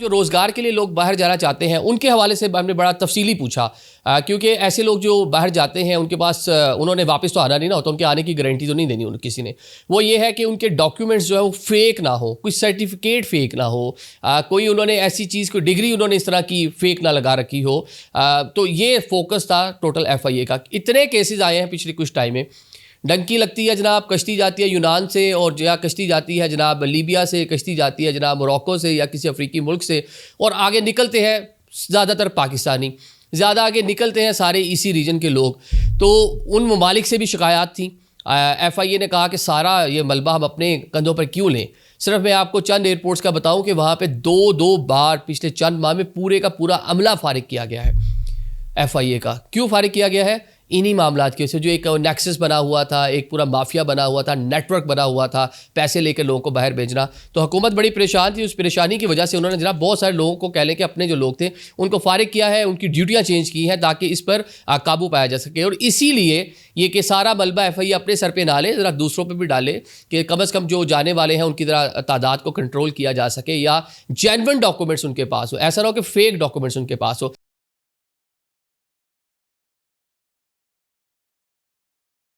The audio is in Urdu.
جو روزگار کے لیے لوگ باہر جانا چاہتے ہیں ان کے حوالے سے ہم نے بڑا تفصیلی پوچھا، کیونکہ ایسے لوگ جو باہر جاتے ہیں ان کے پاس انہوں نے واپس تو آنا نہیں نہ ہوتا، ان کے آنے کی گارنٹی تو نہیں دینی ان کسی نے. وہ یہ ہے کہ ان کے ڈاکیومنٹس جو ہے وہ فیک نہ ہو، کوئی سرٹیفکیٹ فیک نہ ہو، کوئی انہوں نے ایسی چیز، کوئی ڈگری انہوں نے اس طرح کی فیک نہ لگا رکھی ہو. تو یہ فوکس تھا ٹوٹل ایف آئی اے کا. اتنے کیسز آئے ہیں پچھلے کچھ ٹائم میں. ڈنکی لگتی ہے جناب، کشتی جاتی ہے یونان سے، اور یا کشتی جاتی ہے جناب لیبیا سے، کشتی جاتی ہے جناب موروکو سے یا کسی افریقی ملک سے، اور آگے نکلتے ہیں زیادہ تر پاکستانی، زیادہ آگے نکلتے ہیں سارے اسی ریجن کے لوگ. تو ان ممالک سے بھی شکایات تھیں. ایف آئی اے نے کہا کہ سارا یہ ملبہ ہم اپنے کندھوں پر کیوں لیں. صرف میں آپ کو چند ایئرپورٹس کا بتاؤں کہ وہاں پہ دو بار پچھلے چند ماہ میں پورے کا پورا عملہ فارغ کیا گیا ہے ایف آئی اے کا. کیوں فارغ کیا گیا ہے؟ انہی معاملات کی وجہ سے. جو ایک نیکسس بنا ہوا تھا، ایک پورا مافیا بنا ہوا تھا، نیٹ ورک بنا ہوا تھا، پیسے لے کے لوگوں کو باہر بھیجنا. تو حکومت بڑی پریشان تھی. اس پریشانی کی وجہ سے انہوں نے جناب بہت سارے لوگوں کو کہہ لیں کہ اپنے جو لوگ تھے ان کو فارغ کیا ہے، ان کی ڈیوٹیاں چینج کی ہیں تاکہ اس پر قابو پایا جا سکے. اور اسی لیے یہ کہ سارا ملبہ ایف آئی اے اپنے سر پہ نہ لے، ذرا دوسروں پہ بھی ڈالے کہ کم از کم جو جانے والے ہیں ان کی ذرا تعداد کو کنٹرول کیا جا سکے، یا جینون ڈاکومنٹس ان کے پاس ہو. ایسا نہ ہو کہ فیک ڈاکومنٹس ان کے پاس ہو.